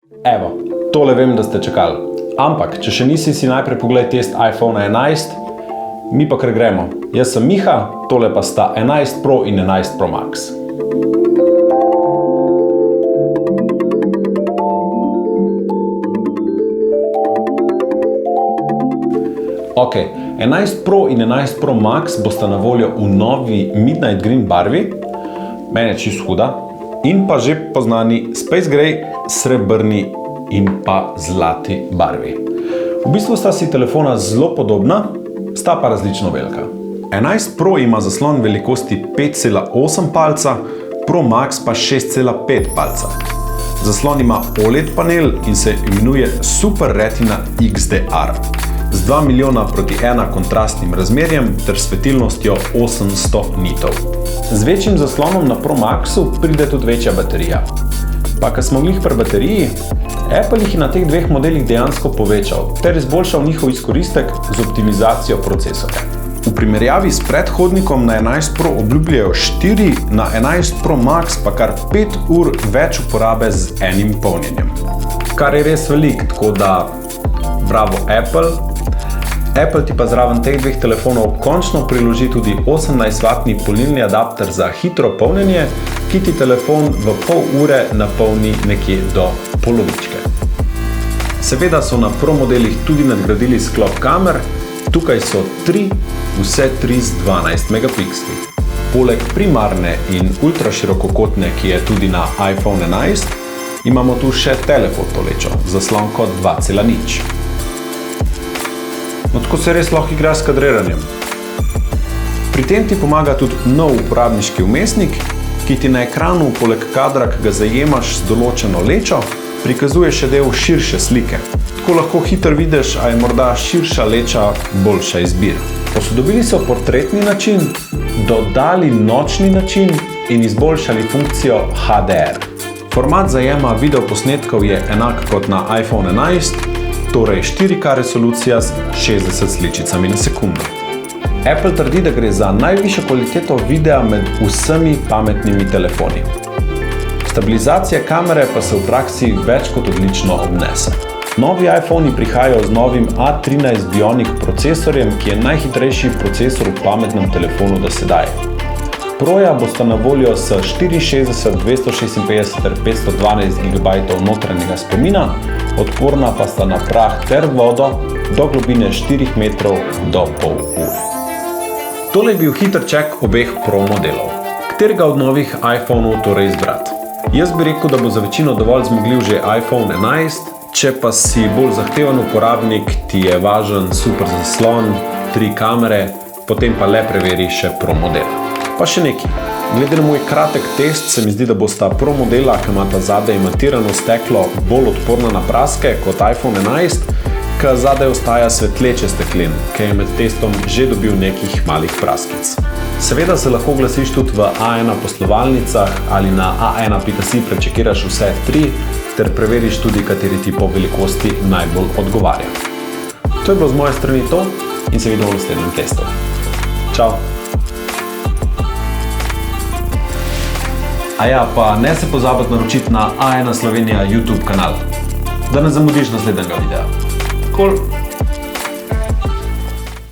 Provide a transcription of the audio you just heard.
Evo, tole vem, da ste čakali. Ampak, če še nisi, si najprej pogledaj test iPhone 11, mi pa kar gremo. Jaz sem Miha, tole pa sta 11 Pro in 11 Pro Max. Ok, 11 Pro in 11 Pro Max bosta na voljo v novi Midnight Green barvi, meni je čisto huda, in pa že poznani Space Gray, srebrni in pa zlati barvi. V bistvu sta si telefona zelo podobna, sta pa različno velika. 11 Pro ima zaslon velikosti 5,8 palca, Pro Max pa 6,5 palca. Zaslon ima OLED panel in se imenuje Super Retina XDR. Z 2 milijona proti 1 kontrastnim razmerjem ter svetilnostjo 800 nitov. Z večjim zaslonom na Pro Maxu pride tudi večja baterija. Pa ko smo glih pri bateriji, Apple jih je na teh dveh modelih dejansko povečal ter izboljšal njihov izkoristek z optimizacijo procesorja. V primerjavi s predhodnikom na 11 Pro obljubljajo 4, na 11 Pro Max pa kar 5 ur več uporabe z enim polnjenjem. Kar je res velik, tako da bravo Apple. Apple ti pa zraven teh dveh telefonov končno priloži tudi 18W polnilni adapter za hitro polnjenje, ki ti telefon v pol ure napolni nekje do polovičke. Seveda so na Pro modelih tudi nadgradili sklop kamer, tukaj so 3, vse 3 z 12 megapiksli. Poleg primarne in ultraširokokotne, ki je tudi na iPhone 11, imamo tu še telefoto lečo, zaslonko 2,0. No, tako se res lahko igra s kadriranjem. Pri tem ti pomaga tudi nov uporabniški vmesnik, ki ti na ekranu poleg kadra, ki ga zajemaš z določeno lečo, prikazuje še del širše slike. Tako lahko hitro vidiš, a je morda širša leča boljša izbira. Posodobili so portretni način, dodali nočni način in izboljšali funkcijo HDR. Format zajema videoposnetkov je enak kot na iPhone 11, torej 4K resolucija s 60 sličicami na sekundo. Apple trdi, da gre za najvišjo kvaliteto videa med vsemi pametnimi telefoni. Stabilizacija kamere pa se v praksi več kot odlično obnese. Novi iPhoni prihajajo z novim A13 Bionic procesorjem, ki je najhitrejši procesor v pametnem telefonu do sedaj. Proja bosta na voljo s 64, 256 ter 512 GB notranjega spomina, odporna pa sta na prah ter vodo do globine 4 metrov do pol ure. Tole je bil hiter ček obeh Pro modelov. Katerega od novih iPhonov torej izbrati? Jaz bi rekel, da bo za večino dovolj zmogljiv že iPhone 11, če pa si bolj zahteven uporabnik, ti je važen super zaslon, 3 kamere, potem pa le preveri še Pro modela. Pa še nekaj. Glede na moj kratek test se mi zdi, da bosta Pro modela, ki imata zadaj matirano steklo, bolj odporna na praske kot iPhone 11, ki zadaj ostaja svetleče steklen, ki je med testom že dobil nekih malih praskic. Seveda se lahko glasiš tudi v A1 poslovalnicah ali na a1.si prečekiraš vse 3 ter preveriš tudi, kateri ti po velikosti najbolj odgovarja. To je bilo z moje strani to in se vidimo v naslednjem testu. Čau! Aja, pa ne se pozabiti naročiti na A1 Slovenija YouTube kanal, da ne zamudiš naslednjega videa. Cool.